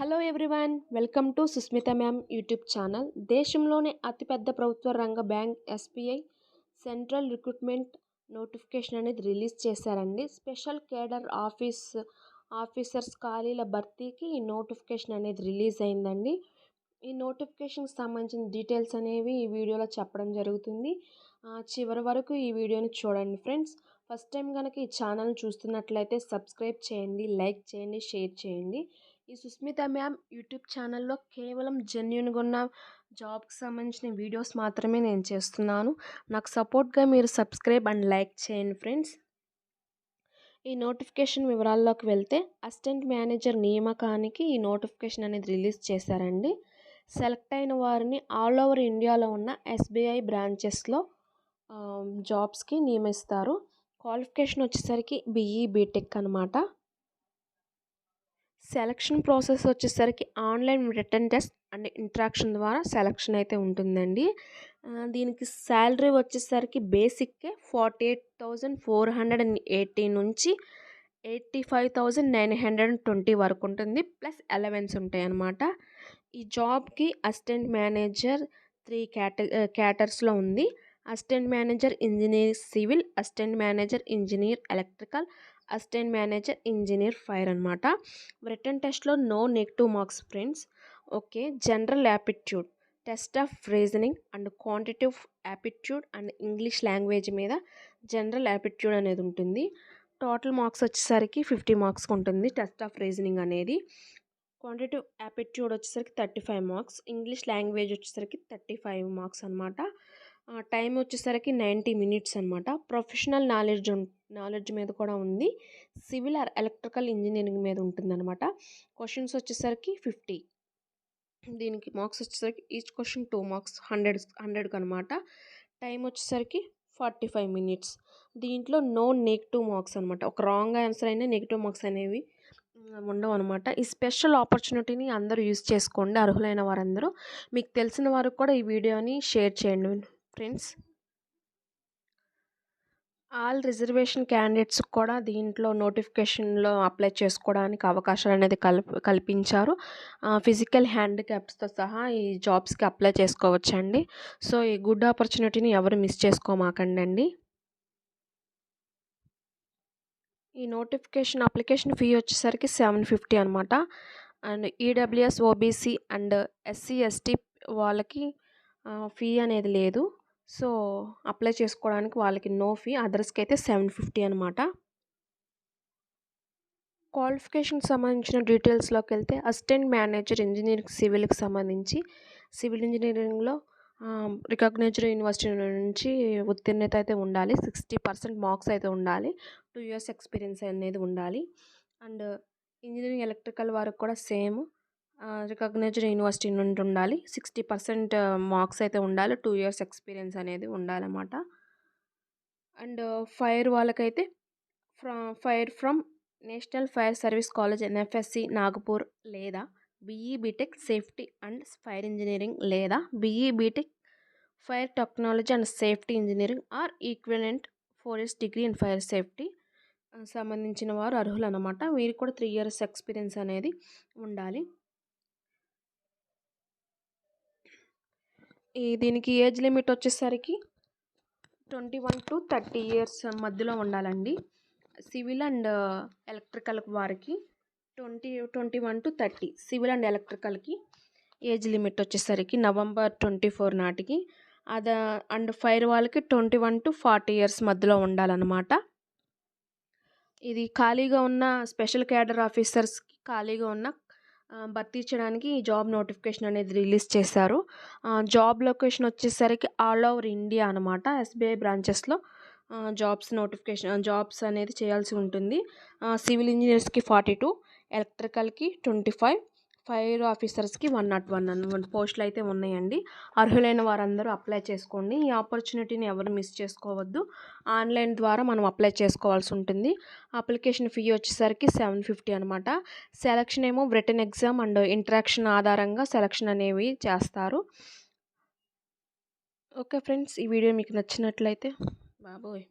Hello everyone, welcome to Susmita ma'am YouTube channel. దేశంలోనే అతిపెద్ద ప్రభుత్వ రంగ bank SBI central recruitment notification అనేది రిలీజ్ చేశారండి. స్పెషల్ కేడర్ ఆఫీసర్స్ ఖాళీల భర్తీకి ఈ నోటిఫికేషన్ అనేది రిలీజ్ అయిందండి. ఈ నోటిఫికేషన్కి సంబంధించిన డీటెయిల్స్ అనేవి ఈ వీడియోలో చెప్పడం జరుగుతుంది. చివరి వరకు ఈ వీడియోని చూడండి ఫ్రెండ్స్. ఫస్ట్ టైం కనుక ఈ ఛానల్ని చూస్తున్నట్లయితే సబ్స్క్రైబ్ చేయండి, లైక్ చేయండి, షేర్ చేయండి. ఈ సుస్మిత మ్యామ్ యూట్యూబ్ ఛానల్లో కేవలం జెన్యున్గా ఉన్న జాబ్కి సంబంధించిన వీడియోస్ మాత్రమే నేను చేస్తున్నాను. నాకు సపోర్ట్గా మీరు సబ్స్క్రైబ్ అండ్ లైక్ చేయండి ఫ్రెండ్స్. ఈ నోటిఫికేషన్ వివరాల్లోకి వెళ్తే, అసిస్టెంట్ మేనేజర్ నియామకానికి ఈ నోటిఫికేషన్ అనేది రిలీజ్ చేశారండి. సెలెక్ట్ అయిన వారిని ఆల్ ఓవర్ ఇండియాలో ఉన్న ఎస్బీఐ బ్రాంచెస్లో జాబ్స్కి నియమిస్తారు. క్వాలిఫికేషన్ వచ్చేసరికి బీఈ బీటెక్ అనమాట. సెలక్షన్ ప్రాసెస్ వచ్చేసరికి online return test and interaction ద్వారా సెలక్షన్ అయితే ఉంటుందండి. దీనికి శాలరీ వచ్చేసరికి బేసిక్కే 48,480 నుంచి 85,920 వరకు ఉంటుంది. ప్లస్ అలవెన్స్ ఉంటాయి అన్నమాట. ఈ జాబ్కి అసిస్టెంట్ మేనేజర్ 3 క్యాటర్స్లో ఉంది. Assistant manager engineer civil, assistant manager engineer electrical, assistant manager engineer fire అనమాట. రిటర్న్ టెస్ట్లో no negative marks friends. Okay. General aptitude, test of reasoning and quantitative aptitude and English language మీద general aptitude అనేది ఉంటుంది. Total marks వచ్చేసరికి 50 marks ఉంటుంది test of reasoning అనేది. Quantitative aptitude వచ్చేసరికి 35 marks, English language వచ్చేసరికి 35 మార్క్స్ అనమాట. టైం వచ్చేసరికి 90 మినిట్స్ అనమాట. ప్రొఫెషనల్ నాలెడ్జ్ మీద కూడా ఉంది. సివిల్ ఆర్ ఎలక్ట్రికల్ ఇంజనీరింగ్ మీద ఉంటుందన్నమాట. క్వశ్చన్స్ వచ్చేసరికి 50. దీనికి మార్క్స్ వచ్చేసరికి ఈచ్ క్వశ్చన్ 2 మార్క్స్, 100కి అనమాట. టైం వచ్చేసరికి 45 మినిట్స్. దీంట్లో నో నెగిటివ్ మార్క్స్ అనమాట. ఒక రాంగ్ ఆన్సర్ అయినా నెగిటివ్ మార్క్స్ అనేవి ఉండవు అనమాట. ఈ స్పెషల్ ఆపర్చునిటీని అందరూ యూజ్ చేసుకోండి, అర్హులైన వారందరూ. మీకు తెలిసిన వారికి కూడా ఈ వీడియోని షేర్ చేయండి ఫ్రెండ్స్. ఆల్ రిజర్వేషన్ క్యాండిడేట్స్ కూడా దీంట్లో నోటిఫికేషన్లో అప్లై చేసుకోవడానికి అవకాశాలు అనేది కల్పించారు. ఫిజికల్ హ్యాండిక్యాప్స్తో సహా ఈ జాబ్స్కి అప్లై చేసుకోవచ్చండి. సో ఈ గుడ్ ఆపర్చునిటీని ఎవరు మిస్ చేసుకోమాకండి. ఈ నోటిఫికేషన్ అప్లికేషన్ ఫీ వచ్చేసరికి 750 అనమాట. And EWS, OBC and SC ST వాళ్ళకి ఫీ అనేది లేదు. సో అప్లై చేసుకోవడానికి వాళ్ళకి నో ఫీ, అదర్స్కి అయితే 750 అనమాట. క్వాలిఫికేషన్కి సంబంధించిన డీటెయిల్స్లోకి వెళ్తే, అసిస్టెంట్ మేనేజర్ ఇంజనీరింగ్ సివిల్కి సంబంధించి సివిల్ ఇంజనీరింగ్లో రికగ్నైజ్డ్ యూనివర్సిటీ నుంచి ఉత్తీర్ణత అయితే ఉండాలి. 60% మార్క్స్ అయితే ఉండాలి. 2 years ఎక్స్పీరియన్స్ అనేది ఉండాలి. అండ్ ఇంజనీరింగ్ ఎలక్ట్రికల్ వారికి కూడా సేమ్ రికగ్నైజ్డ్ యూనివర్సిటీ నుండి ఉండాలి. 60% మార్క్స్ అయితే ఉండాలి. 2 years ఎక్స్పీరియన్స్ అనేది ఉండాలన్నమాట. అండ్ ఫైర్ వాళ్ళకైతే fire from national fire service college NFSC Nagpur, లేదా BE BTech safety and fire engineering, లేదా BE BTech fire technology and safety engineering or equivalent 4 years degree in fire safety సంబంధించిన వారు అర్హులు అనమాట. వీరికి కూడా 3 years ఎక్స్పీరియన్స్ అనేది ఉండాలి. దీనికి ఏజ్ లిమిట్ వచ్చేసరికి 21 to 30 years మధ్యలో ఉండాలండి. సివిల్ అండ్ ఎలక్ట్రికల్ వారికి 21 to 30 సివిల్ అండ్ ఎలక్ట్రికల్కి ఏజ్ లిమిట్ వచ్చేసరికి November 24 నాటికి. అండ్ ఫైర్ వాళ్ళకి 21 to 40 years మధ్యలో ఉండాలన్నమాట. ఇది ఖాళీగా ఉన్న స్పెషల్ క్యాడర్ ఆఫీసర్స్కి ఖాళీగా ఉన్న భర్తీ చేయడానికి ఈ జాబ్ నోటిఫికేషన్ అనేది రిలీజ్ చేశారు. జాబ్ లొకేషన్ వచ్చేసరికి ఆల్ ఓవర్ ఇండియా అనమాట. ఎస్బీఐ బ్రాంచెస్లో జాబ్స్ అనేది చేయాల్సి ఉంటుంది. సివిల్ ఇంజనీర్స్కి 42, ఎలక్ట్రికల్కి 25, ఫైర్ ఆఫీసర్స్కి 101 పోస్టులు అయితే ఉన్నాయండి. అర్హులైన వారందరూ అప్లై చేసుకోండి. ఈ ఆపర్చునిటీని ఎవరు మిస్ చేసుకోవద్దు. ఆన్లైన్ ద్వారా మనం అప్లై చేసుకోవాల్సి ఉంటుంది. అప్లికేషన్ ఫీ వచ్చేసరికి 750 అనమాట. సెలక్షన్ ఏమో రిటన్ ఎగ్జామ్ అండ్ ఇంటరాక్షన్ ఆధారంగా సెలక్షన్ అనేవి చేస్తారు. ఓకే ఫ్రెండ్స్, ఈ వీడియో మీకు నచ్చినట్లయితే బాబోయ్